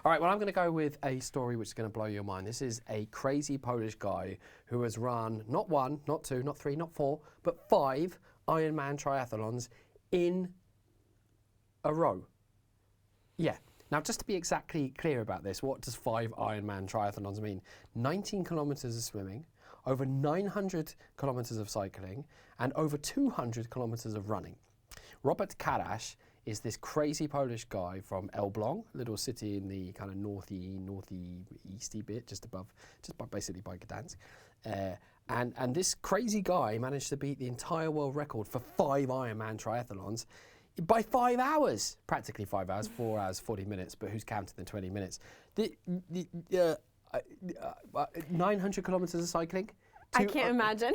All right, well, I'm going to go with a story which is going to blow your mind. This is a crazy Polish guy who has run not one, not two, not three, not four, but 5 Ironman triathlons in a row. Yeah. Now, just to be exactly clear about this, what does 5 Ironman triathlons mean? 19 kilometres of swimming, over 900 kilometres of cycling, and over 200 kilometres of running. Robert Karaś is this crazy Polish guy from Elbląg, a little city in the kind of northeasty bit, basically by Gdansk. And this crazy guy managed to beat the entire world record for 5 Ironman triathlons by 5 hours, practically 5 hours, 4 hours, 40 minutes, but who's counted the 20 minutes? 900 kilometres of cycling. I can't imagine.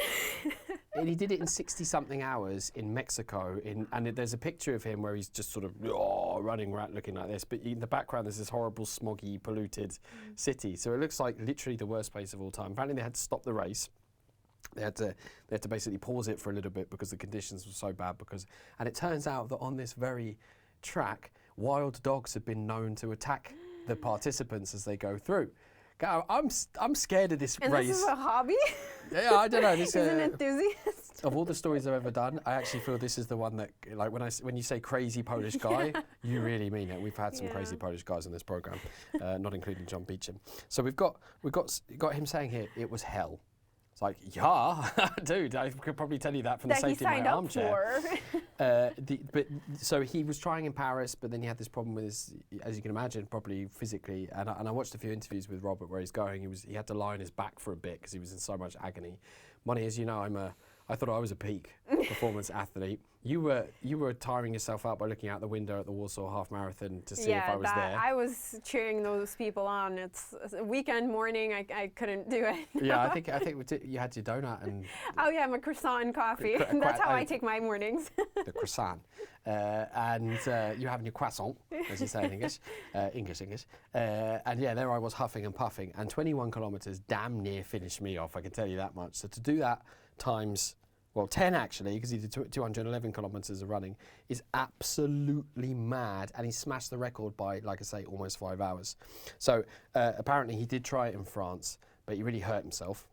And he did it in 60-something hours in Mexico. And there's a picture of him where he's just sort of running around looking like this. But in the background, there's this horrible, smoggy, polluted city. So it looks like literally the worst place of all time. Apparently, they had to stop the race. They had to basically pause it for a little bit because the conditions were so bad. And it turns out that on this very track, wild dogs have been known to attack the participants as they go through. I'm scared of this race. And this is a hobby? Yeah, I don't know. He's an enthusiast. Of all the stories I've ever done, I actually feel this is the one that, like, when you say crazy Polish guy, you really mean it. We've had some crazy Polish guys on this program, not including John Beecham. So we've got him saying here, it was hell. It's like, yeah, dude, I could probably tell you that from the safety of my armchair. So he was trying in Paris, but then he had this problem with his, as you can imagine, probably physically. And I watched a few interviews with Robert where he's going. He had to lie on his back for a bit because he was in so much agony. Money, as you know, I thought I was a peak performance athlete. You were tiring yourself out by looking out the window at the Warsaw Half Marathon to see if I was there. I was cheering those people on. It's a weekend morning. I couldn't do it. Yeah, I think you had your donut and. Oh yeah, my croissant and coffee. That's how I take my mornings. The croissant, and you having your croissant, as you say in English, English. And yeah, there I was huffing and puffing, and 21 kilometres damn near finished me off. I can tell you that much. So to do that times. Well, 10 actually, because he did 211 kilometres of running, is absolutely mad. And he smashed the record by, like I say, almost 5 hours. So apparently he did try it in France, but he really hurt himself.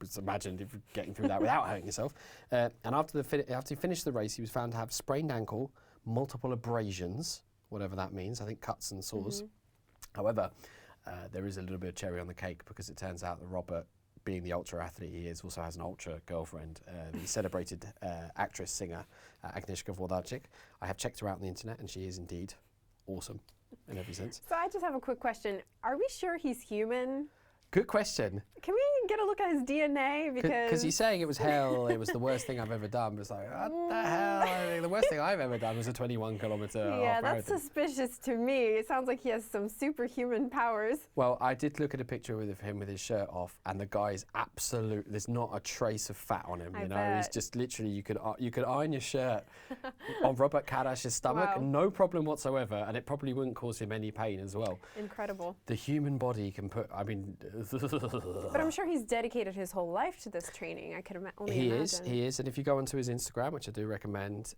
Just imagine if getting through that without hurting yourself. And after he finished the race, he was found to have sprained ankle, multiple abrasions, whatever that means, I think cuts and sores. However, there is a little bit of cherry on the cake because it turns out that Robert, being the ultra athlete he is, also has an ultra girlfriend, the celebrated actress, singer, Agnieszka Włodarczyk. I have checked her out on the internet and she is indeed awesome in every sense. So I just have a quick question. Are we sure he's human? Good question. Can we get a look at his DNA? Because he's saying it was hell, it was the worst thing I've ever done. But it's like, what the hell? I mean, the worst thing I've ever done was a 21-kilometre Yeah, that's suspicious to me. It sounds like he has some superhuman powers. Well, I did look at a picture of him with his shirt off, and the guy's absolute. There's not a trace of fat on him. You know, he's just literally you could iron your shirt on Robert Karaś's stomach, no problem whatsoever, and it probably wouldn't cause him any pain as well. Incredible. The human body can put. I mean. But I'm sure he's dedicated his whole life to this training. I could only imagine. He is. And if you go onto his Instagram, which I do recommend,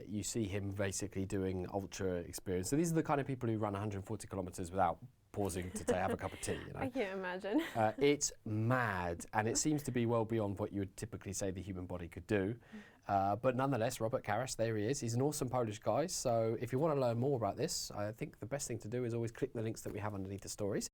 you see him basically doing ultra experience. So these are the kind of people who run 140 kilometres without pausing to have a cup of tea. You know? I can't imagine. It's mad, and it seems to be well beyond what you would typically say the human body could do. But nonetheless, Robert Karaś, there he is. He's an awesome Polish guy. So if you want to learn more about this, I think the best thing to do is always click the links that we have underneath the stories.